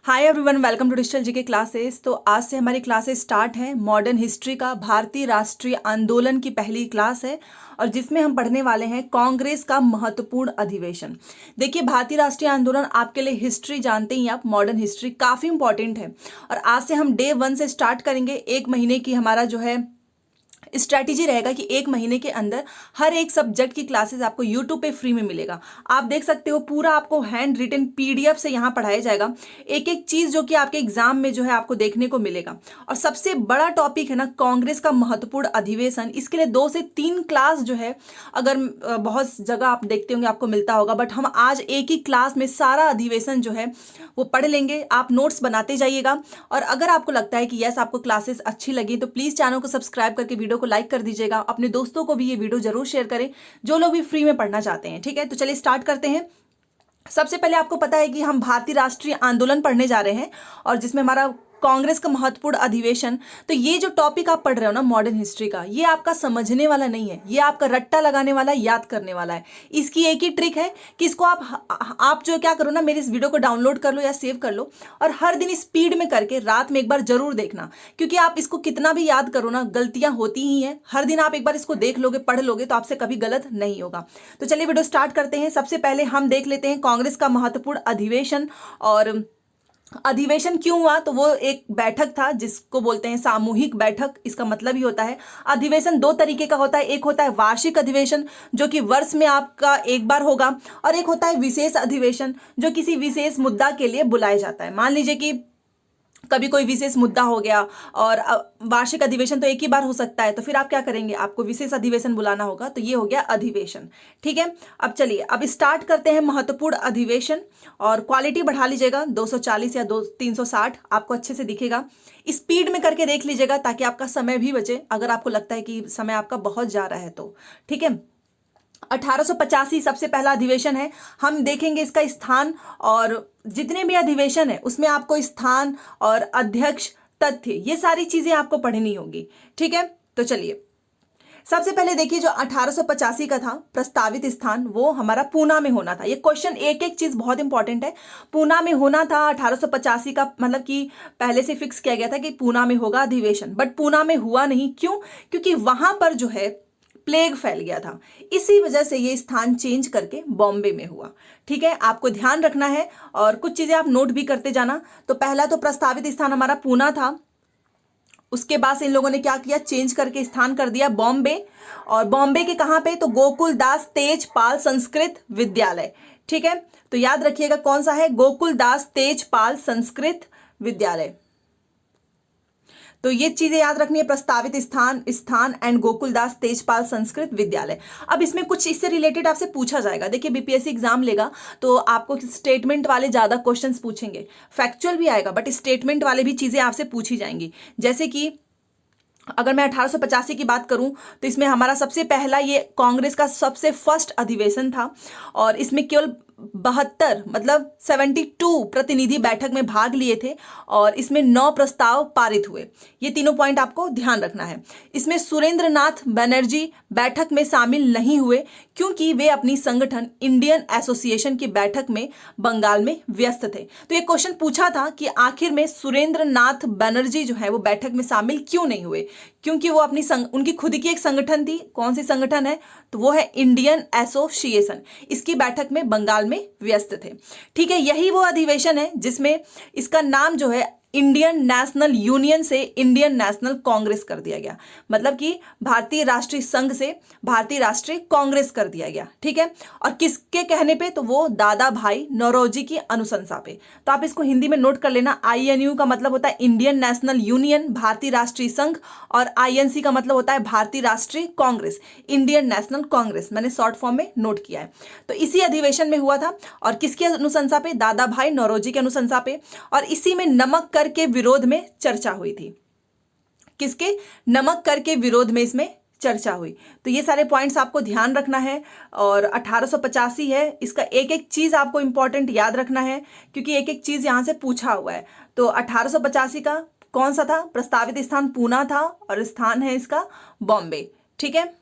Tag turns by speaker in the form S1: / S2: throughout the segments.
S1: Hi everyone, welcome to digital GK classes. तो आज से हमारी क्लासेस स्टार्ट हैं। मॉडर्न हिस्ट्री का भारतीय राष्ट्रीय आंदोलन की पहली क्लास है और जिसमें हम पढ़ने वाले हैं कांग्रेस का महत्वपूर्ण अधिवेशन। देखिए, भारतीय राष्ट्रीय आंदोलन आपके लिए हिस्ट्री जानते ही आप, मॉडर्न हिस्ट्री काफ़ी इंपॉर्टेंट है और आज से हम डे 1 से स्टार्ट करेंगे। एक महीने की हमारा जो है स्ट्रैटेजी रहेगा कि एक महीने के अंदर हर एक सब्जेक्ट की क्लासेस आपको यूट्यूब पे फ्री में मिलेगा। आप देख सकते हो, पूरा आपको हैंड रिटन पीडीएफ से यहाँ पढ़ाया जाएगा, एक एक चीज जो कि आपके एग्जाम में जो है आपको देखने को मिलेगा। और सबसे बड़ा टॉपिक है ना कांग्रेस का महत्वपूर्ण अधिवेशन। इसके लिए 2 से 3 क्लास जो है, अगर बहुत जगह आप देखते होंगे आपको मिलता होगा, बट हम आज एक ही क्लास में सारा अधिवेशन जो है वो पढ़ लेंगे। आप नोट्स बनाते जाइएगा और अगर आपको लगता है कि यस आपको क्लासेस अच्छी लगी तो प्लीज चैनल को सब्सक्राइब करके वीडियो को लाइक कर दीजिएगा। अपने दोस्तों को भी ये वीडियो जरूर शेयर करें जो लोग भी फ्री में पढ़ना चाहते हैं। ठीक है, तो चलिए स्टार्ट करते हैं। सबसे पहले आपको पता है कि हम भारतीय राष्ट्रीय आंदोलन पढ़ने जा रहे हैं और जिसमें हमारा कांग्रेस का महत्वपूर्ण अधिवेशन। तो ये जो टॉपिक आप पढ़ रहे हो ना मॉडर्न हिस्ट्री का, ये आपका समझने वाला नहीं है, ये आपका रट्टा लगाने वाला, याद करने वाला है। इसकी एक ही ट्रिक है कि इसको आप जो क्या करो ना, मेरे इस वीडियो को डाउनलोड कर लो या सेव कर लो और हर दिन स्पीड में करके रात में एक बार जरूर देखना, क्योंकि आप इसको कितना भी याद करो ना गलतियां होती ही हैं। हर दिन आप एक बार इसको देख लोगे, पढ़ लोगे तो आपसे कभी गलत नहीं होगा। तो चलिए वीडियो स्टार्ट करते हैं। सबसे पहले हम देख लेते हैं कांग्रेस का महत्वपूर्ण अधिवेशन। और अधिवेशन क्यों हुआ, तो वो एक बैठक था जिसको बोलते हैं सामूहिक बैठक। इसका मतलब ही होता है अधिवेशन 2 तरीके का होता है। एक होता है वार्षिक अधिवेशन जो कि वर्ष में आपका एक बार होगा, और एक होता है विशेष अधिवेशन जो किसी विशेष मुद्दा के लिए बुलाया जाता है। मान लीजिए कि कभी कोई विशेष मुद्दा हो गया और वार्षिक अधिवेशन तो एक ही बार हो सकता है, तो फिर आप क्या करेंगे, आपको विशेष अधिवेशन बुलाना होगा। तो ये हो गया अधिवेशन। ठीक है, अब चलिए अब स्टार्ट करते हैं महत्वपूर्ण अधिवेशन। और क्वालिटी बढ़ा लीजिएगा, 240 या 360 आपको अच्छे से दिखेगा। स्पीड में करके देख लीजिएगा ताकि आपका समय भी बचे, अगर आपको लगता है कि समय आपका बहुत जा रहा है तो। ठीक है, 1885 सबसे पहला अधिवेशन है। हम देखेंगे इसका स्थान, और जितने भी अधिवेशन है उसमें आपको स्थान और अध्यक्ष, तथ्य, ये सारी चीजें आपको पढ़नी होगी। ठीक है, तो चलिए सबसे पहले देखिए, जो 1885 का था प्रस्तावित स्थान, वो हमारा पूना में होना था। ये क्वेश्चन एक एक चीज बहुत इंपॉर्टेंट है। पूना में होना था 1885 का, मतलब कि पहले से फिक्स किया गया था कि पूना में होगा अधिवेशन, बट पूना में हुआ नहीं। क्यों? क्योंकि वहां पर जो है प्लेग फैल गया था, इसी वजह से ये स्थान चेंज करके बॉम्बे में हुआ। ठीक है, आपको ध्यान रखना है और कुछ चीजें आप नोट भी करते जाना। तो पहला तो प्रस्तावित स्थान हमारा पूना था, उसके बाद इन लोगों ने क्या किया, चेंज करके स्थान कर दिया बॉम्बे। और बॉम्बे के कहां पे, तो गोकुलदास तेजपाल संस्कृत विद्यालय। ठीक है, तो याद रखिएगा कौन सा है, गोकुलदास तेजपाल संस्कृत विद्यालय। तो ये चीजें याद रखनी है, प्रस्तावित स्थान एंड गोकुलदास तेजपाल संस्कृत विद्यालय। अब इसमें कुछ इससे रिलेटेड आपसे पूछा जाएगा। देखिए, बीपीएससी एग्जाम लेगा तो आपको स्टेटमेंट वाले ज्यादा क्वेश्चंस पूछेंगे, फैक्चुअल भी आएगा बट स्टेटमेंट वाले भी चीजें आपसे पूछी जाएंगी। जैसे कि अगर मैं 1885 की बात करूं तो इसमें हमारा सबसे पहला ये कांग्रेस का सबसे फर्स्ट अधिवेशन था और इसमें केवल 72 मतलब 72 प्रतिनिधि बैठक में भाग लिए थे और इसमें 9 प्रस्ताव पारित हुए। ये तीनों पॉइंट आपको ध्यान रखना है। इसमें सुरेंद्र नाथ बनर्जी बैठक में शामिल नहीं हुए क्योंकि वे अपनी संगठन इंडियन एसोसिएशन की बैठक में बंगाल में व्यस्त थे। तो ये क्वेश्चन पूछा था कि आखिर में सुरेंद्र नाथ बनर्जी जो है वो बैठक में शामिल क्यों नहीं हुए, क्योंकि वो अपनी उनकी खुद की एक संगठन थी। कौन सी संगठन है, तो वो है इंडियन एसोसिएशन, इसकी बैठक में बंगाल में व्यस्त थे। ठीक है, यही वो अधिवेशन है जिसमें इसका नाम जो है इंडियन नेशनल यूनियन से इंडियन नेशनल कांग्रेस कर दिया गया, मतलब कि भारतीय राष्ट्रीय संघ से भारतीय राष्ट्रीय कांग्रेस कर दिया गया। ठीक है, और किसके कहने पे, तो वो दादा भाई नौरोजी की अनुशंसा पे। तो आप इसको हिंदी में नोट कर लेना, आईएनयू का मतलब होता है इंडियन नेशनल यूनियन भारतीय राष्ट्रीय संघ, और आईएनसी का मतलब होता है भारतीय राष्ट्रीय कांग्रेस, इंडियन नेशनल कांग्रेस, मैंने शॉर्ट फॉर्म में नोट किया है। तो इसी अधिवेशन में हुआ था और किसकी अनुशंसा पे, दादा भाई नौरोजी की अनुशंसा पे। और इसी में नमक कर के विरोध में चर्चा हुई थी। किसके, नमक कर के विरोध में इसमें चर्चा हुई। तो ये सारे पॉइंट्स आपको ध्यान रखना है। और 1885 है, इसका एक एक चीज आपको इंपॉर्टेंट याद रखना है क्योंकि एक एक चीज यहां से पूछा हुआ है। तो 1885 का कौन सा था, प्रस्तावित स्थान पूना था और स्थान है इसका बॉम्बे। ठीक है,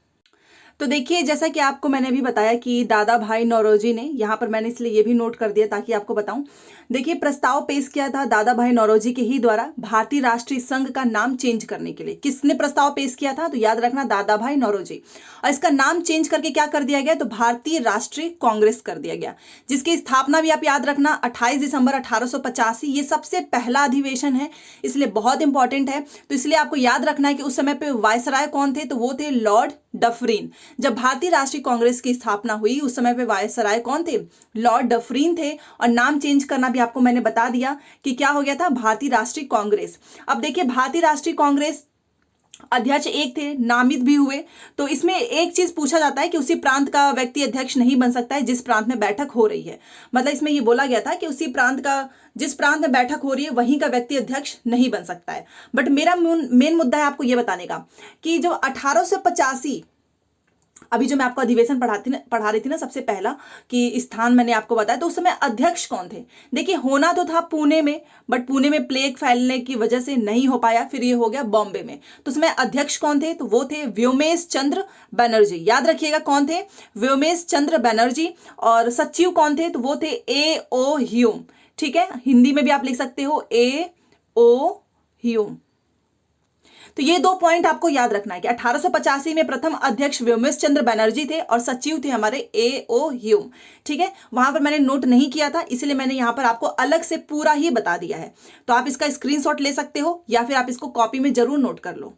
S1: तो देखिए, जैसा कि आपको मैंने अभी बताया कि दादा भाई नौरोजी ने, यहाँ पर मैंने इसलिए ये भी नोट कर दिया ताकि आपको बताऊं। देखिए, प्रस्ताव पेश किया था दादा भाई नौरोजी के ही द्वारा भारतीय राष्ट्रीय संघ का नाम चेंज करने के लिए। किसने प्रस्ताव पेश किया था? तो याद रखना, दादा भाई नौरोजी। और इसका नाम चेंज करके क्या कर दिया गया? तो भारतीय राष्ट्रीय कांग्रेस कर दिया गया, जिसकी स्थापना भी आप याद रखना 28 दिसंबर 1885। ये सबसे पहला अधिवेशन है, इसलिए बहुत इंपॉर्टेंट है। तो इसलिए आपको याद रखना है कि उस समय पे वायसराय कौन थे? तो वो थे लॉर्ड डफरिन। जब भारतीय राष्ट्रीय कांग्रेस की स्थापना हुई उस समय पे वायसराय कौन थे? लॉर्ड डफरिन थे। और नाम चेंज करना भी आपको मैंने बता दिया कि क्या हो गया था, भारतीय राष्ट्रीय कांग्रेस। अब देखिए, भारतीय राष्ट्रीय कांग्रेस अध्यक्ष एक थे, नामित भी हुए। तो इसमें एक चीज पूछा जाता है कि उसी प्रांत का व्यक्ति अध्यक्ष नहीं बन सकता है जिस प्रांत में बैठक हो रही है। मतलब इसमें ये बोला गया था कि उसी प्रांत का, जिस प्रांत में बैठक हो रही है वहीं का व्यक्ति अध्यक्ष नहीं बन सकता है। बट मेरा मेन मुद्दा है आपको ये बताने का कि जो 1885, अभी जो मैं आपको अधिवेशन पढ़ा रही थी ना, सबसे पहला कि स्थान मैंने आपको बताया, तो उस समय अध्यक्ष कौन थे? देखिए, होना तो था पुणे में, बट पुणे में प्लेग फैलने की वजह से नहीं हो पाया, फिर ये हो गया बॉम्बे में। तो उसमें अध्यक्ष कौन थे? तो वो थे व्योमेश चंद्र बनर्जी। याद रखिएगा कौन थे? व्योमेश चंद्र बनर्जी। और सचिव कौन थे? तो वो थे A.O. ह्यूम। ठीक है, हिंदी में भी आप लिख सकते हो A.O. ह्यूम। तो ये दो पॉइंट आपको याद रखना है कि 1885 में प्रथम अध्यक्ष व्योमेश चंद्र बनर्जी थे और सचिव थे हमारे A.O. ह्यूम। ठीक है, वहां पर मैंने नोट नहीं किया था, इसलिए मैंने यहां पर आपको अलग से पूरा ही बता दिया है। तो आप इसका स्क्रीनशॉट ले सकते हो या फिर आप इसको कॉपी में जरूर नोट कर लो।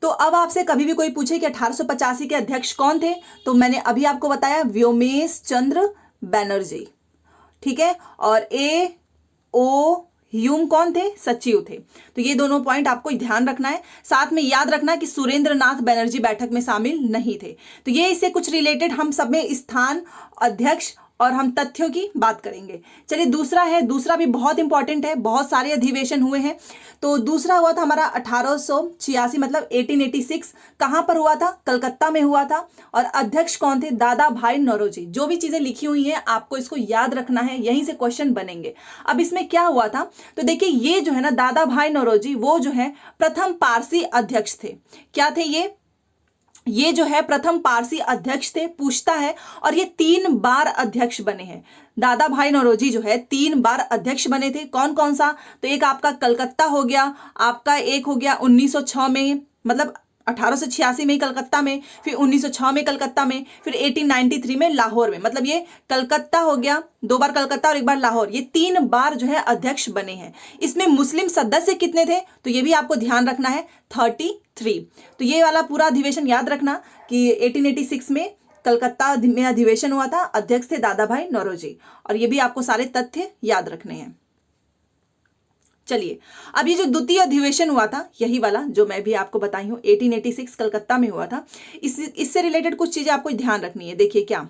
S1: तो अब आपसे कभी भी कोई पूछे कि 1885 के अध्यक्ष कौन थे, तो मैंने अभी आपको बताया व्योमेश चंद्र बनर्जी। ठीक है, और A.O. ह्यूम कौन थे? सचिव थे। तो ये दोनों पॉइंट आपको ध्यान रखना है। साथ में याद रखना कि सुरेंद्र नाथ बनर्जी बैठक में शामिल नहीं थे। तो ये इससे कुछ रिलेटेड हम सब में स्थान, अध्यक्ष और हम तथ्यों की बात करेंगे। चलिए, दूसरा है, दूसरा भी बहुत इंपॉर्टेंट है, बहुत सारे अधिवेशन हुए हैं। तो दूसरा हुआ था हमारा 1886, मतलब 1886। कहां पर हुआ था? कलकत्ता में हुआ था। और अध्यक्ष कौन थे? दादा भाई नौरोजी। जो भी चीजें लिखी हुई हैं आपको इसको याद रखना है, यहीं से क्वेश्चन बनेंगे। अब इसमें क्या हुआ था? तो देखिए, ये जो है ना दादा भाई नौरोजी, वो जो है प्रथम पारसी अध्यक्ष थे। क्या थे ये जो है प्रथम पारसी अध्यक्ष थे, पूछता है। और ये 3 बार अध्यक्ष बने हैं। दादा भाई नौरोजी जो है 3 बार अध्यक्ष बने थे। कौन कौन सा? तो एक आपका कलकत्ता हो गया, आपका एक हो गया 1906 में, मतलब 1886 में ही कलकत्ता में, फिर 1906 में कलकत्ता में, फिर 1893 में लाहौर में। मतलब ये कलकत्ता हो गया, 2 बार कलकत्ता और 1 बार लाहौर, ये 3 बार जो है अध्यक्ष बने हैं। इसमें मुस्लिम सदस्य कितने थे? तो ये भी आपको ध्यान रखना है, 33। तो ये वाला पूरा अधिवेशन याद रखना कि 1886 में कलकत्ता में अधिवेशन हुआ था, अध्यक्ष थे दादा भाई नौरोजी। और ये भी आपको सारे तथ्य याद रखने हैं। चलिए, अब ये जो द्वितीय अधिवेशन हुआ था, यही वाला जो मैं भी आपको बताई हूं, 1886 कलकत्ता में हुआ था। इससे रिलेटेड कुछ चीजें आपको ध्यान रखनी है। देखिए, क्या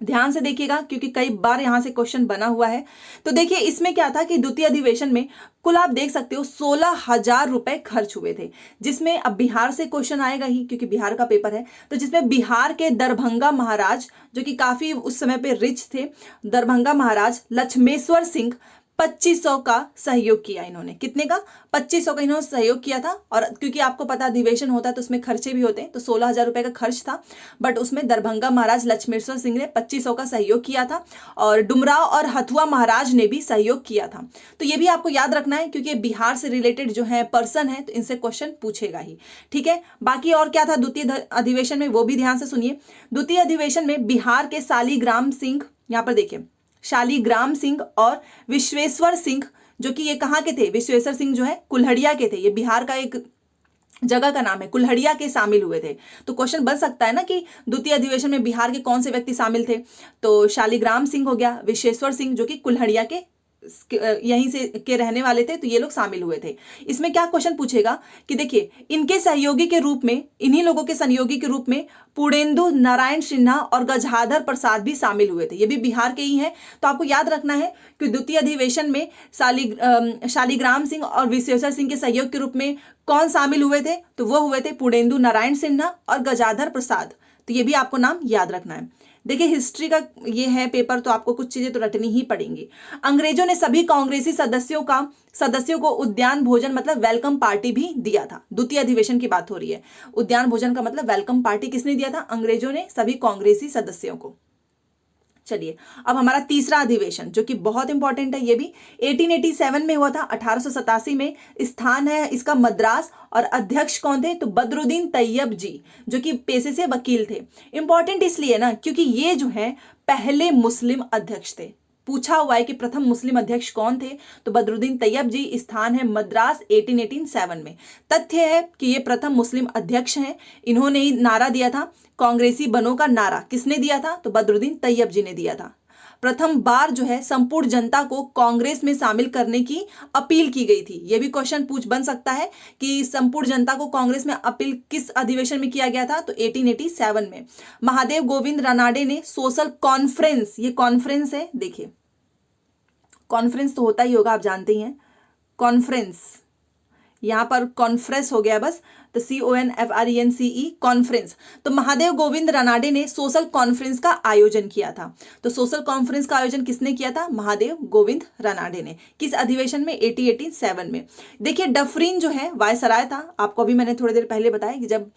S1: ध्यान से देखिएगा क्योंकि कई बार यहां से क्वेश्चन बना हुआ है। तो देखिए, इसमें क्या था कि द्वितीय अधिवेशन में कुल आप देख सकते हो 16,000 रुपए खर्च हुए थे, जिसमें अब बिहार से क्वेश्चन आएगा ही क्योंकि बिहार का पेपर है। तो जिसमें बिहार के दरभंगा महाराज, जो कि काफी उस समय पे रिच थे, दरभंगा महाराज लक्ष्मेश्वर सिंह 2500 का सहयोग किया इन्होंने। कितने का? 2500 का इन्होंने सहयोग किया था। और क्योंकि आपको पता अधिवेशन होता है तो उसमें खर्चे भी होते हैं, तो 16,000 रुपए का खर्च था। बट उसमें दरभंगा महाराज लक्ष्मेश्वर सिंह ने 2500 का सहयोग किया था और डुमराव और हथुआ महाराज ने भी सहयोग किया था। तो ये भी आपको याद रखना है क्योंकि बिहार से रिलेटेड जो है पर्सन है, तो इनसे क्वेश्चन पूछेगा ही। ठीक है, बाकी और क्या था द्वितीय अधिवेशन में, वो भी ध्यान से सुनिए। द्वितीय अधिवेशन में बिहार के शालीग्राम सिंह, यहां पर देखिए शालीग्राम सिंह और विश्वेश्वर सिंह, जो कि ये कहाँ के थे? विश्वेश्वर सिंह जो है कुल्हड़िया के थे। ये बिहार का एक जगह का नाम है, कुल्हड़िया के शामिल हुए थे। तो क्वेश्चन बन सकता है ना कि द्वितीय अधिवेशन में बिहार के कौन से व्यक्ति शामिल थे? तो शालीग्राम सिंह हो गया, विश्वेश्वर सिंह जो कि कुल्हड़िया के यहीं से के रहने वाले थे, तो ये लोग शामिल हुए थे। इसमें क्या क्वेश्चन पूछेगा कि देखिए, इनके सहयोगी के रूप में, इन्हीं लोगों के सहयोगी के रूप में पूर्णेंदु नारायण सिन्हा और गजाधर प्रसाद भी शामिल हुए थे। ये भी बिहार के ही हैं। तो आपको याद रखना है कि द्वितीय अधिवेशन में शालीग्राम सिंह और विश्वेश्वर सिंह के सहयोग के रूप में कौन शामिल हुए थे? तो वो हुए थे पूर्णेंदु नारायण सिन्हा और गजाधर प्रसाद। तो ये भी आपको नाम याद रखना है। देखिए हिस्ट्री का ये है पेपर, तो आपको कुछ चीजें तो रटनी ही पड़ेंगी। अंग्रेजों ने सभी कांग्रेसी सदस्यों को उद्यान भोजन मतलब वेलकम पार्टी भी दिया था। द्वितीय अधिवेशन की बात हो रही है। उद्यान भोजन का मतलब वेलकम पार्टी किसने दिया था? अंग्रेजों ने सभी कांग्रेसी सदस्यों को। चलिए अब हमारा तीसरा अधिवेशन जो कि बहुत इंपॉर्टेंट है, ये भी 1887 में हुआ था। 1887 में स्थान है इसका मद्रास, और अध्यक्ष कौन थे? तो बदरुद्दीन तैयब जी, जो कि पेशे से वकील थे। इंपॉर्टेंट इसलिए ना क्योंकि ये जो है पहले मुस्लिम अध्यक्ष थे। पूछा हुआ है कि प्रथम मुस्लिम अध्यक्ष कौन थे, तो बदरुद्दीन तैयब जी, स्थान है मद्रास 1887 में। तथ्य है कि ये प्रथम मुस्लिम अध्यक्ष हैं। इन्होंने ही नारा दिया था, कांग्रेसी बनो का नारा किसने दिया था? तो बदरुद्दीन तैयब जी ने दिया था। प्रथम बार जो है संपूर्ण जनता को कांग्रेस में शामिल करने की अपील की गई थी। यह भी क्वेश्चन पूछ बन सकता है कि संपूर्ण जनता को कांग्रेस में अपील किस अधिवेशन में किया गया था? तो 1887 में। महादेव गोविंद रानाडे ने सोशल कॉन्फ्रेंस, ये कॉन्फ्रेंस है, देखिए कॉन्फ्रेंस तो होता ही होगा, आप जानते ही हैं, कॉन्फ्रेंस, यहां पर कॉन्फ्रेंस हो गया बस, तो CONFRENCE कॉन्फ्रेंस। तो महादेव गोविंद रानाडे ने सोशल कॉन्फ्रेंस का आयोजन किया था। तो सोशल कॉन्फ्रेंस का आयोजन किसने किया था? महादेव गोविंद रानाडे ने। किस अधिवेशन में? 1887 में। देखिए डफरीन जो है वायसराय था। आपको अभी मैंने थोड़ी देर पहले बताया कि जब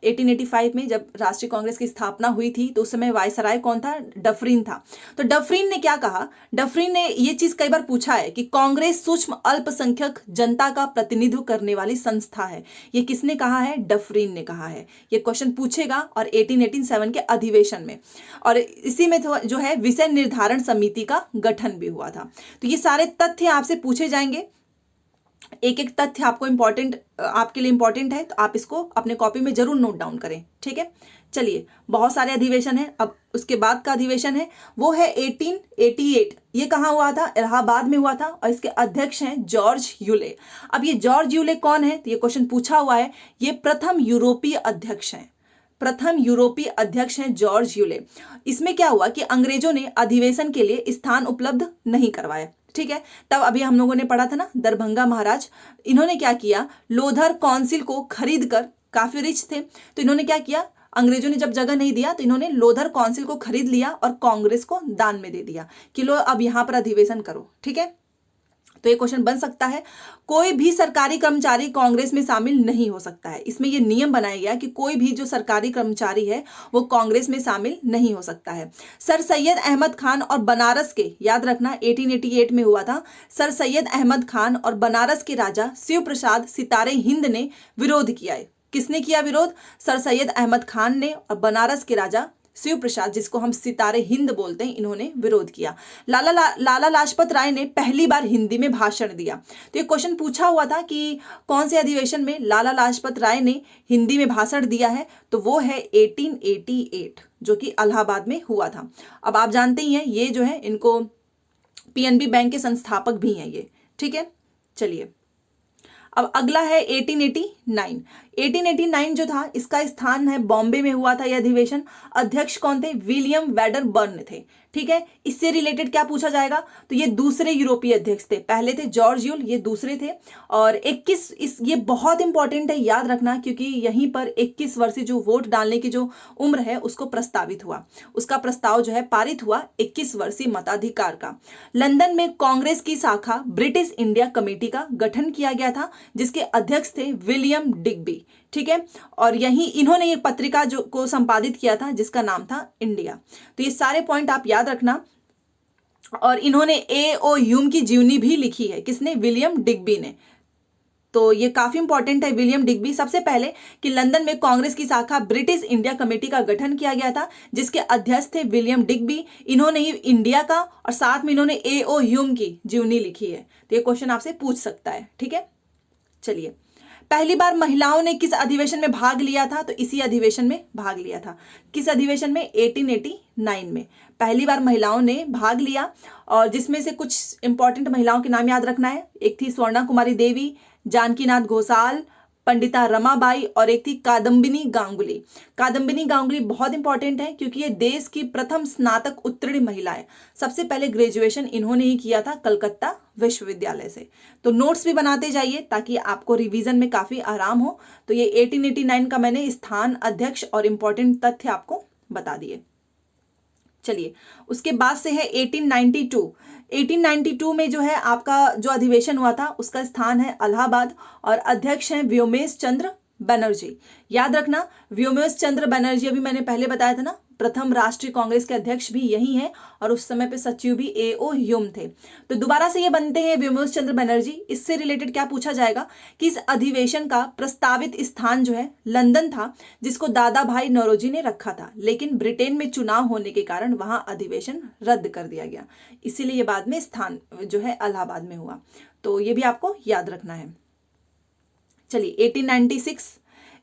S1: 1885 में जब राष्ट्रीय कांग्रेस की स्थापना हुई थी तो उस समय वायसराय कौन था? डफरीन था। तो डफरीन ने क्या कहा? डफरीन ने ये चीज कई बार पूछा है कि कांग्रेस सूक्ष्म अल्पसंख्यक जनता का प्रतिनिधित्व करने वाली संस्था है। ये किसने कहा है? डफरीन ने कहा है। ये क्वेश्चन पूछेगा और 1887 के अधिवेशन में। और इसी में जो है विषय निर्धारण समिति का गठन भी हुआ था। तो ये सारे तथ्य आपसे पूछे जाएंगे। एक एक तथ्य आपको आपके लिए इंपॉर्टेंट है, तो आप इसको अपने कॉपी में जरूर नोट डाउन करें, ठीक है। चलिए बहुत सारे अधिवेशन है। अब उसके बाद का अधिवेशन है वो है 1888। ये कहाँ हुआ था? इलाहाबाद में हुआ था, और इसके अध्यक्ष हैं जॉर्ज यूले। अब ये जॉर्ज यूले कौन है? तो ये क्वेश्चन पूछा हुआ है। ये प्रथम यूरोपीय अध्यक्ष हैं। प्रथम यूरोपीय अध्यक्ष हैं जॉर्ज यूले। इसमें क्या हुआ कि अंग्रेजों ने अधिवेशन के लिए स्थान उपलब्ध नहीं करवाया, ठीक है। तब अभी हम लोगों ने पढ़ा था ना, दरभंगा महाराज, इन्होंने क्या किया? लोधर काउंसिल को खरीद कर, काफी रिच थे, तो इन्होंने क्या किया? अंग्रेजों ने जब जगह नहीं दिया तो इन्होंने लोधर काउंसिल को खरीद लिया और कांग्रेस को दान में दे दिया कि लो अब यहां पर अधिवेशन करो, ठीक है। तो ये क्वेश्चन बन सकता है, कोई भी सरकारी कर्मचारी कांग्रेस में शामिल नहीं हो सकता है। इसमें ये नियम बनाया गया कि कोई भी जो सरकारी कर्मचारी है वो कांग्रेस में शामिल नहीं हो सकता है। सर सैयद अहमद खान और बनारस के, याद रखना 1888 में हुआ था, सर सैयद अहमद खान और बनारस के राजा शिव प्रसाद सितारे हिंद ने विरोध किया है। किसने किया विरोध? सर सैयद अहमद खान ने, और बनारस के राजा शिव प्रसाद, जिसको हम सितारे हिंद बोलते हैं, इन्होंने विरोध किया। लाला लाजपत राय ने पहली बार हिंदी में भाषण दिया। तो ये क्वेश्चन पूछा हुआ था कि कौन से अधिवेशन में लाला लाजपत राय ने हिंदी में भाषण दिया है? तो वो है 1888, जो कि इलाहाबाद में हुआ था। अब आप जानते ही हैं ये जो है इनको PNB बैंक के संस्थापक भी हैं ये, ठीक है। चलिए अब अगला है 1889। 1889 जो था इसका स्थान है बॉम्बे में हुआ था यह अधिवेशन। अध्यक्ष कौन थे? विलियम वेडरबर्न थे, ठीक है। इससे रिलेटेड क्या पूछा जाएगा? तो ये दूसरे यूरोपीय अध्यक्ष थे। पहले थे जॉर्ज यूल, ये दूसरे थे। और 21 ये बहुत इंपॉर्टेंट है, याद रखना, क्योंकि यहीं पर 21 वर्षीय जो वोट डालने की जो उम्र है उसको प्रस्तावित हुआ, उसका प्रस्ताव जो है पारित हुआ 21 वर्षीय मताधिकार का। लंदन में कांग्रेस की शाखा ब्रिटिश इंडिया कमेटी का गठन किया गया था, जिसके अध्यक्ष थे विलियम डिग्बी, ठीक है। और यही इन्होंने ये पत्रिका जो को संपादित किया था जिसका नाम था इंडिया। तो ये सारे पॉइंट आप याद रखना। और इन्होंने A.O. ह्यूम की जीवनी भी लिखी है। किसने? विलियम डिग्बी ने। तो ये काफी इंपॉर्टेंट है, विलियम डिग्बी। सबसे पहले कि लंदन में कांग्रेस की शाखा ब्रिटिश इंडिया कमेटी का गठन किया गया था, जिसके अध्यक्ष थे विलियम डिग्बी। इन्होंने ही इंडिया का और साथ में इन्होंने A.O. ह्यूम की जीवनी लिखी है। तो ये क्वेश्चन आपसे पूछ सकता है, ठीक है। चलिए पहली बार महिलाओं ने किस अधिवेशन में भाग लिया था? तो इसी अधिवेशन में भाग लिया था। किस अधिवेशन में? 1889 में पहली बार महिलाओं ने भाग लिया। और जिसमें से कुछ इंपॉर्टेंट महिलाओं के नाम याद रखना है। एक थी स्वर्णा कुमारी देवी, जानकीनाथ घोषाल, पंडिता रमाबाई, और एक थी कादम्बिनी गांगुली। कादम्बिनी गांगुली बहुत इंपॉर्टेंट है क्योंकि ये देश की प्रथम स्नातक उत्तीर्ण महिला है। सबसे पहले ग्रेजुएशन इन्होंने ही किया था कलकत्ता विश्वविद्यालय से। तो नोट्स भी बनाते जाइए ताकि आपको रिवीजन में काफी आराम हो। तो ये 1889 का मैंने स्थान, अध्यक्ष और इंपॉर्टेंट तथ्य आपको बता दिए। चलिए, उसके बाद से है 1892। 1892 में जो है आपका जो अधिवेशन हुआ था उसका स्थान है इलाहाबाद और अध्यक्ष हैं व्योमेश चंद्र बनर्जी। याद रखना, व्योमेश चंद्र बनर्जी अभी मैंने पहले बताया था ना, प्रथम राष्ट्रीय कांग्रेस के अध्यक्ष भी यही हैं और उस समय पे सचिव भी A.O. ह्यूम थे। तो दोबारा से ये बनते हैं व्योमेश चंद्र बनर्जी। इससे रिलेटेड क्या पूछा जाएगा कि इस अधिवेशन का प्रस्तावित स्थान जो है लंदन था, जिसको दादा भाई नौरोजी ने रखा था, लेकिन ब्रिटेन में चुनाव होने के कारण वहां अधिवेशन रद्द कर दिया गया, इसीलिए ये बाद में स्थान जो है इलाहाबाद में हुआ। तो ये भी आपको याद रखना है। चलिए 1896,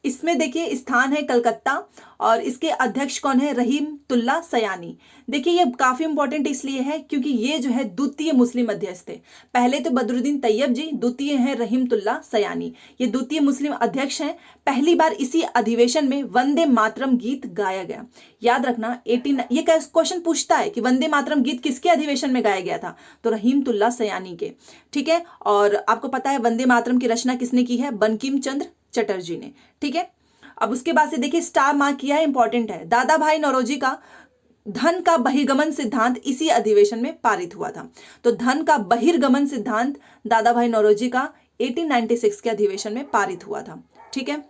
S1: इसमें देखिए स्थान है कलकत्ता और इसके अध्यक्ष कौन है, रहीमतुल्ला सयानी। देखिए ये काफी इंपॉर्टेंट इसलिए है क्योंकि ये जो है द्वितीय मुस्लिम अध्यक्ष थे। पहले तो बदरुद्दीन तैयब जी, द्वितीय है रहीमतुल्ला सयानी। ये द्वितीय मुस्लिम अध्यक्ष हैं। पहली बार इसी अधिवेशन में वंदे मातरम गीत गाया गया। याद रखना, ये क्वेश्चन पूछता है कि वंदे मातरम गीत किसके अधिवेशन में गाया गया था, तो रहीमतुल्ला सयानी के। ठीक है, और आपको पता है वंदे मातरम की रचना किसने की है, बंकिम चंद्र चटर्जी ने। ठीक है, अब उसके बाद से देखिए स्टार मार्क किया है, इंपॉर्टेंट है। दादा भाई नौरोजी का धन का बहिर्गमन सिद्धांत इसी अधिवेशन में पारित हुआ था। तो धन का बहिर्गमन सिद्धांत दादा भाई नौरोजी का 1896 के अधिवेशन में पारित हुआ था। ठीक है,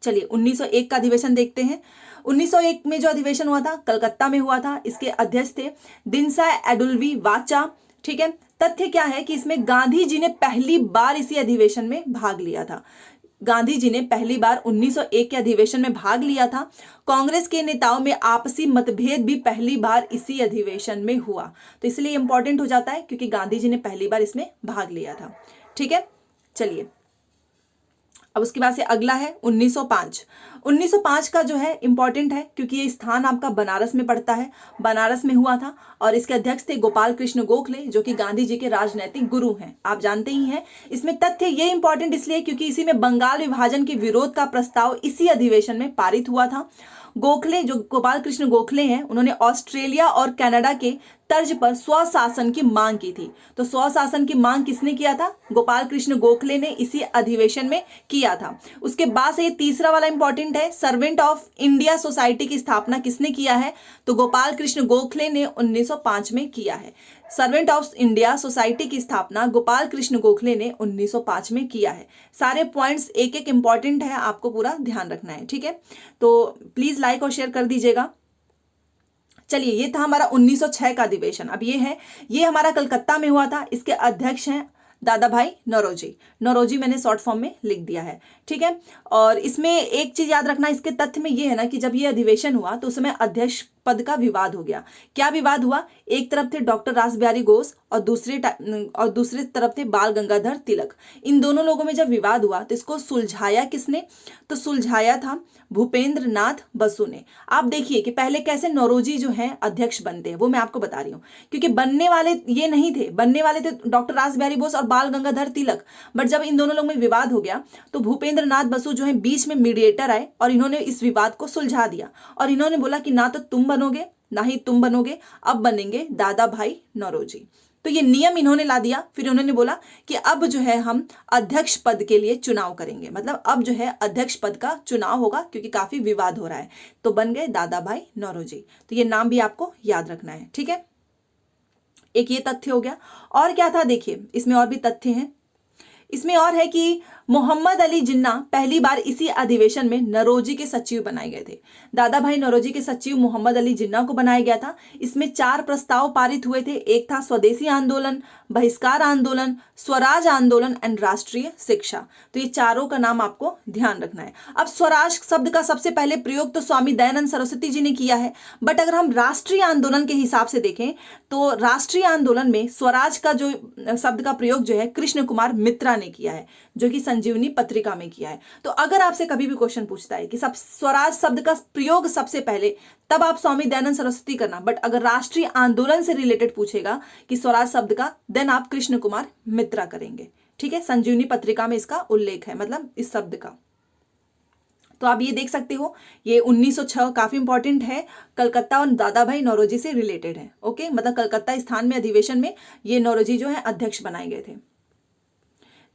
S1: चलिए 1901 का अधिवेशन देखते हैं। 1901 में जो अधिवेशन हुआ था कलकत्ता में हुआ था। इसके अध्यक्ष थे दिनसा एडुल्वी वाचा। ठीक है, तथ्य क्या है कि इसमें गांधी जी ने पहली बार इसी अधिवेशन में भाग लिया था। गांधी जी ने पहली बार 1901 के अधिवेशन में भाग लिया था। कांग्रेस के नेताओं में आपसी मतभेद भी पहली बार इसी अधिवेशन में हुआ, तो इसलिए इंपॉर्टेंट हो जाता है क्योंकि गांधी जी ने पहली बार इसमें भाग लिया था। ठीक है, चलिए अब उसके बाद से अगला है 1905। 1905 का जो है इंपॉर्टेंट है क्योंकि ये स्थान आपका बनारस में पड़ता है। बनारस में हुआ था और इसके अध्यक्ष थे गोपाल कृष्ण गोखले, जो कि गांधी जी के राजनैतिक गुरु हैं, आप जानते ही हैं। इसमें तथ्य ये इंपॉर्टेंट इसलिए क्योंकि इसी में बंगाल विभाजन के विरोध का प्रस्ताव इसी अधिवेशन में पारित हुआ था। गोखले, जो गोपाल कृष्ण गोखले हैं, उन्होंने ऑस्ट्रेलिया और कनाडा के तर्ज पर स्वशासन की मांग की थी। तो स्वशासन की मांग किसने किया था, गोपाल कृष्ण गोखले ने इसी अधिवेशन में किया था। उसके बाद से ये तीसरा वाला इंपॉर्टेंट है, सर्वेंट ऑफ इंडिया सोसाइटी की स्थापना किसने किया है, तो गोपाल कृष्ण गोखले ने 1905 में किया है। सर्वेंट ऑफ इंडिया सोसाइटी की स्थापना गोपाल कृष्ण गोखले ने 1905 में किया है। सारे पॉइंट्स एक एक इंपॉर्टेंट है, आपको पूरा ध्यान रखना है। ठीक है, तो प्लीज लाइक और शेयर कर दीजिएगा। चलिए, ये था हमारा 1906 का अधिवेशन। अब ये हमारा कलकत्ता में हुआ था। इसके अध्यक्ष हैं दादा भाई नौरोजी। नौरोजी मैंने शॉर्ट फॉर्म में लिख दिया है। ठीक है, और इसमें एक चीज याद रखना, इसके तथ्य में ये है ना कि जब ये अधिवेशन हुआ तो उस समय अध्यक्ष पद का विवाद हो गया। क्या विवाद हुआ, एक तरफ थे डॉक्टर रासबिहारी घोष और दूसरे तरफ थे बाल गंगाधर तिलक। इन दोनों लोगों में जब विवाद हुआ तो इसको सुलझाया किसने, तो सुलझाया था भूपेंद्र नाथ बसु ने। आप देखिए कि पहले कैसे नौरोजी जो है अध्यक्ष बनते हैं, वो मैं आपको बता रही हूँ, क्योंकि बनने वाले ये नहीं थे, बनने वाले थे डॉक्टर रासबिहारी बोस और बाल गंगाधर तिलक। बट जब इन दोनों लोगों में विवाद हो गया तो भूपेंद्र नाथ बसु जो है बीच में मीडिएटर आए और इन्होंने इस विवाद को सुलझा दिया। और इन्होंने बोला कि ना तो तुम बनोगे ना ही तुम बनोगे, अब बनेंगे दादा भाई नौरोजी। तो ये नियम इन्होंने ला दिया। फिर उन्होंने बोला कि अब जो है हम अध्यक्ष पद के लिए चुनाव करेंगे, मतलब अब जो है अध्यक्ष पद का चुनाव होगा क्योंकि काफी विवाद हो रहा है। तो बन गए दादा भाई नौरोजी। तो ये नाम भी आपको याद रखना है। ठीक है, एक ये तथ्य हो गया। और क्या था देखिए, इसमें और भी तथ्य हैं। इसमें और है कि मोहम्मद अली जिन्ना पहली बार इसी अधिवेशन में नौरोजी के सचिव बनाए गए थे। दादा भाई नौरोजी के सचिव मोहम्मद अली जिन्ना को बनाया गया था। इसमें 4 प्रस्ताव पारित हुए थे। एक था स्वदेशी आंदोलन, बहिष्कार आंदोलन, स्वराज आंदोलन एंड राष्ट्रीय शिक्षा। तो ये चारों का नाम आपको ध्यान रखना है। अब स्वराज शब्द का सबसे पहले प्रयोग तो स्वामी दयानंद सरस्वती जी ने किया है। बट अगर हम राष्ट्रीय आंदोलन के हिसाब से देखें तो राष्ट्रीय आंदोलन में स्वराज का जो शब्द का प्रयोग जो है कृष्ण कुमार मित्रा ने किया है, जो कि संजीवनी पत्रिका में किया है। तो अगर आपसे कभी भी क्वेश्चन पूछता है कि सब स्वराज शब्द का प्रयोग सबसे पहले, तब आप स्वामी दयानंद सरस्वती करना। बट अगर राष्ट्रीय आंदोलन से रिलेटेड पूछेगा कि स्वराज शब्द का, देन आप कृष्ण कुमार मित्रा करेंगे। ठीक है, संजीवनी पत्रिका में इसका उल्लेख है, मतलब इस शब्द का। तो आप ये देख सकते हो, ये 1906 काफी इंपॉर्टेंट है, कलकत्ता और दादा भाई नौरोजी से रिलेटेड है। ओके, मतलब कलकत्ता स्थान में अधिवेशन में ये नौरोजी जो है अध्यक्ष बनाए गए थे।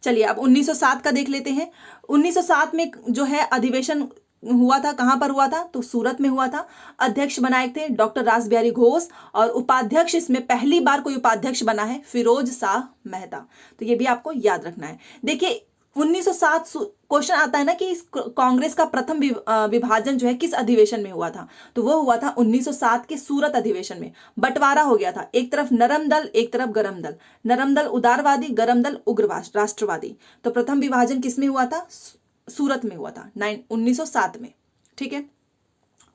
S1: चलिए अब 1907 का देख लेते हैं। 1907 में जो है अधिवेशन हुआ था, कहाँ पर हुआ था, तो सूरत में हुआ था। अध्यक्ष बनाए थे डॉक्टर रासबिहारी घोष, और उपाध्यक्ष इसमें पहली बार कोई उपाध्यक्ष बना है फिरोज शाह मेहता। तो ये भी आपको याद रखना है। देखिए 1907 क्वेश्चन आता है ना कि कांग्रेस का प्रथम विभाजन जो है किस अधिवेशन में हुआ था, तो वो हुआ था 1907 के सूरत अधिवेशन में। बंटवारा हो गया था, एक तरफ नरम दल, एक तरफ गरम दल। नरम दल उदारवादी, गरम दल उग्रवाद राष्ट्रवादी। तो प्रथम विभाजन किस में हुआ था, सूरत में हुआ था 1907 में। ठीक है,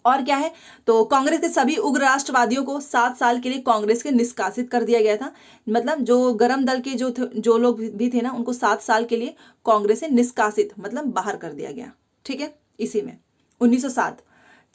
S1: और क्या है, तो कांग्रेस के सभी उग्र राष्ट्रवादियों को 7 साल के लिए कांग्रेस के निष्कासित कर दिया गया था। मतलब जो गरम दल के जो लोग भी थे ना, उनको 7 साल के लिए कांग्रेस से निष्कासित मतलब बाहर कर दिया गया। ठीक है, इसी में 1907।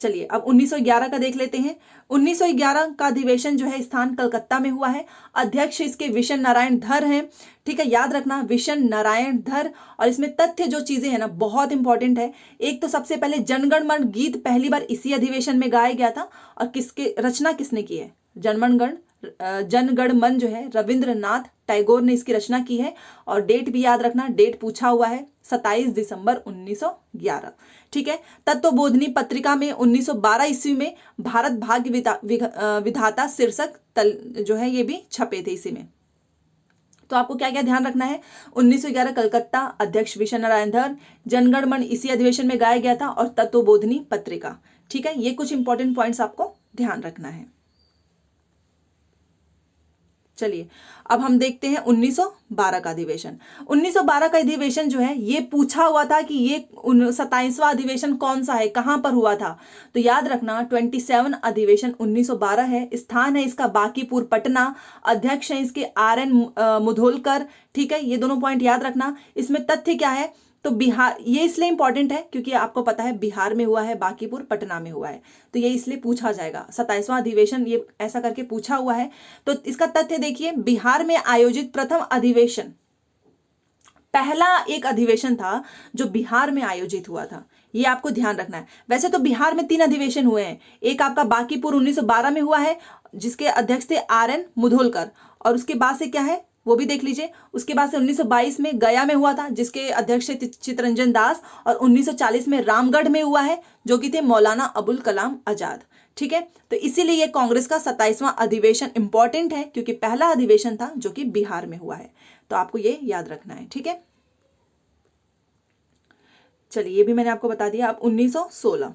S1: चलिए अब 1911 का देख लेते हैं। 1911 का अधिवेशन जो है स्थान कलकत्ता में हुआ है। अध्यक्ष इसके विशन नारायण धर हैं। ठीक है, याद रखना विशन नारायण धर। और इसमें तथ्य जो चीजें हैं ना बहुत इंपॉर्टेंट है। एक तो सबसे पहले जनगण मन गीत पहली बार इसी अधिवेशन में गाया गया था, और किसके रचना किसने की है, जनगण मन जो है रविंद्रनाथ टैगोर ने इसकी रचना की है। और डेट भी याद रखना, डेट पूछा हुआ है 27 दिसंबर 1911। ठीक है, तत्वबोधिनी पत्रिका में 1912 ईस्वी में भारत भाग्य विधाता शीर्षक जो है ये भी छपे थे इसी में। तो आपको क्या क्या ध्यान रखना है, 1911 कलकत्ता, अध्यक्ष विशन नारायण धर, जनगण मन इसी अधिवेशन में गाया गया था, और तत्वबोधिनी पत्रिका। ठीक है, ये कुछ इंपॉर्टेंट पॉइंट्स आपको ध्यान रखना है। चलिए अब हम देखते हैं 1912 का अधिवेशन। 1912 का अधिवेशन जो है ये पूछा हुआ था कि ये 27वां अधिवेशन कौन सा है, कहां पर हुआ था, तो याद रखना 27 अधिवेशन 1912 है। स्थान है इसका बांकीपुर पटना। अध्यक्ष है इसके RN मुधोलकर। ठीक है, ये दोनों पॉइंट याद रखना। इसमें तथ्य क्या है, तो बिहार, ये इसलिए इंपॉर्टेंट है क्योंकि आपको पता है बिहार में हुआ है, बांकीपुर पटना में हुआ है, तो ये इसलिए पूछा जाएगा। 27वां अधिवेशन ये ऐसा करके पूछा हुआ है। तो इसका तथ्य देखिए, बिहार में आयोजित प्रथम अधिवेशन, पहला एक अधिवेशन था जो बिहार में आयोजित हुआ था, ये आपको ध्यान रखना है। वैसे तो बिहार में 3 अधिवेशन हुए हैं। एक आपका बांकीपुर 1912 में हुआ है जिसके अध्यक्ष थे RN मुधोलकर, और उसके बाद से क्या है वो भी देख लीजिए। उसके बाद से 1922 में गया में हुआ था जिसके अध्यक्ष थे चित्तरंजन दास, और 1940 में रामगढ़ में हुआ है जो कि थे मौलाना अबुल कलाम आजाद। ठीक है, तो इसीलिए ये कांग्रेस का 27वां अधिवेशन इंपॉर्टेंट है क्योंकि पहला अधिवेशन था जो कि बिहार में हुआ है, तो आपको ये याद रखना है। ठीक है, चलिए ये भी मैंने आपको बता दिया। अब 1916,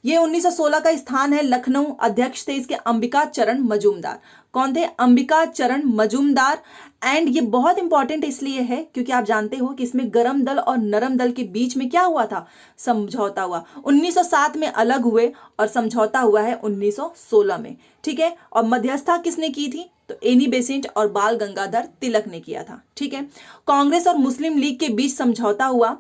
S1: ये 1916 का स्थान है लखनऊ। अध्यक्ष थे इसके अंबिका चरण मजूमदार। कौन थे, अंबिका चरण मजूमदार। एंड ये बहुत इंपॉर्टेंट इसलिए है क्योंकि आप जानते हो कि इसमें गरम दल और नरम दल के बीच में क्या हुआ था, समझौता हुआ। 1907 में अलग हुए और समझौता हुआ है 1916 में। ठीक है, और मध्यस्थता किसने की थी, तो एनी बेसेंट और बाल गंगाधर तिलक ने किया था। ठीक है, कांग्रेस और मुस्लिम लीग के बीच समझौता हुआ।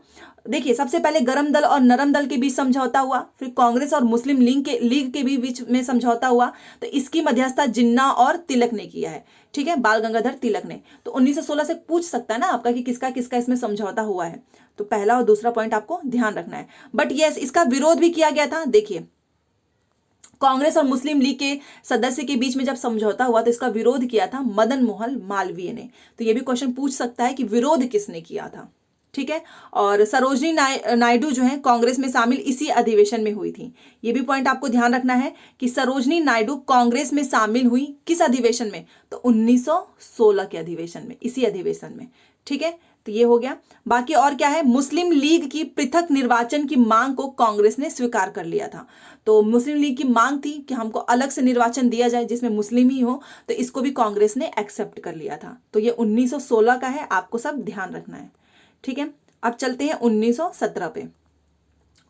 S1: देखिए सबसे पहले गरम दल और नरम दल के बीच समझौता हुआ, फिर कांग्रेस और मुस्लिम लीग के भी बीच में समझौता हुआ। तो इसकी मध्यस्थता जिन्ना और तिलक ने किया है। ठीक है, बाल गंगाधर तिलक ने। तो 1916 से पूछ सकता है ना आपका कि किसका किसका इसमें समझौता हुआ है, तो पहला और दूसरा पॉइंट आपको ध्यान रखना है। बट यस, इसका विरोध भी किया गया था। देखिए कांग्रेस और मुस्लिम लीग के सदस्य के बीच में जब समझौता हुआ तो इसका विरोध किया था मदन मोहन मालवीय ने। तो ये भी क्वेश्चन पूछ सकता है कि विरोध किसने किया था। ठीक है, और सरोजनी नायडू जो है कांग्रेस में शामिल इसी अधिवेशन में हुई थी। ये भी पॉइंट आपको ध्यान रखना है कि सरोजनी नायडू कांग्रेस में शामिल हुई किस अधिवेशन में, तो 1916 के अधिवेशन में, इसी अधिवेशन में। ठीक है, तो ये हो गया। बाकी और क्या है, मुस्लिम लीग की पृथक निर्वाचन की मांग को कांग्रेस ने स्वीकार कर लिया था। तो मुस्लिम लीग की मांग थी कि हमको अलग से निर्वाचन दिया जाए जिसमें मुस्लिम ही हो, तो इसको भी कांग्रेस ने एक्सेप्ट कर लिया था। तो ये 1916 का है, आपको सब ध्यान रखना है। ठीक है, अब चलते हैं 1917 पे।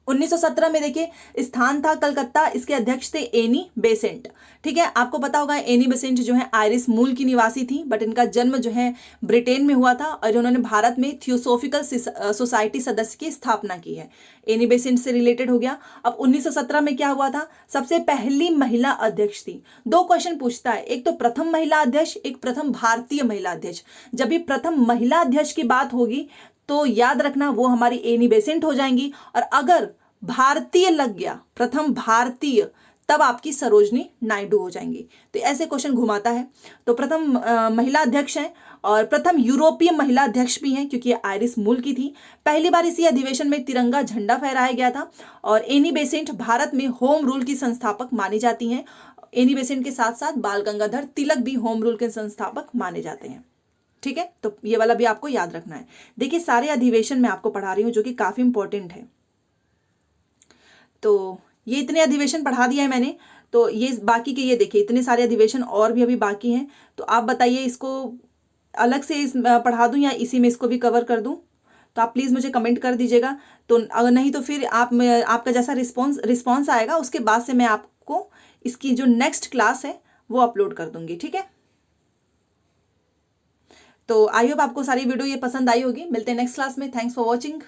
S1: 1917 में देखिए स्थान था कलकत्ता। इसके अध्यक्ष थे एनी बेसेंट। ठीक है, आपको पता होगा एनी बेसेंट जो है आयरिश मूल की निवासी थी, बट इनका जन्म जो है ब्रिटेन में हुआ था और उन्होंने भारत में थियोसोफिकल सोसाइटी सदस्य की स्थापना की है। एनी बेसेंट से रिलेटेड हो गया। अब 1917 में क्या हुआ था, सबसे पहली महिला अध्यक्ष थी। 2 क्वेश्चन पूछता है, एक तो प्रथम महिला अध्यक्ष, एक प्रथम भारतीय महिला अध्यक्ष। जब भी प्रथम महिला अध्यक्ष की बात होगी तो याद रखना वो हमारी एनी बेसेंट हो जाएंगी, और अगर भारतीय लग गया, प्रथम भारतीय, तब आपकी सरोजनी नायडू हो जाएंगी। तो ऐसे क्वेश्चन घुमाता है। तो प्रथम महिला अध्यक्ष हैं और प्रथम यूरोपीय महिला अध्यक्ष भी हैं, क्योंकि ये आयरिश मूल की थी। पहली बार इसी अधिवेशन में तिरंगा झंडा फहराया गया था। और एनी बेसेंट भारत में होम रूल की संस्थापक मानी जाती हैं। एनी बेसेंट के साथ साथ बाल गंगाधर तिलक भी होम रूल के संस्थापक माने जाते हैं। ठीक है, तो ये वाला भी आपको याद रखना है। देखिए, सारे अधिवेशन मैं आपको पढ़ा रही हूँ जो कि काफी इंपॉर्टेंट है। तो ये इतने अधिवेशन पढ़ा दिया है मैंने। तो ये बाकी के ये देखिए इतने सारे अधिवेशन और भी अभी बाकी हैं। तो आप बताइए, इसको अलग से पढ़ा दूं या इसी में इसको भी कवर कर दूं? तो आप प्लीज़ मुझे कमेंट कर दीजिएगा। तो अगर नहीं तो फिर आपका जैसा रिस्पॉन्स आएगा उसके बाद से मैं आपको इसकी जो नेक्स्ट क्लास है वो अपलोड कर दूंगी। ठीक है, तो आई होप आपको सारी वीडियो ये पसंद आई होगी। मिलते हैं नेक्स्ट क्लास में। Thanks for watching.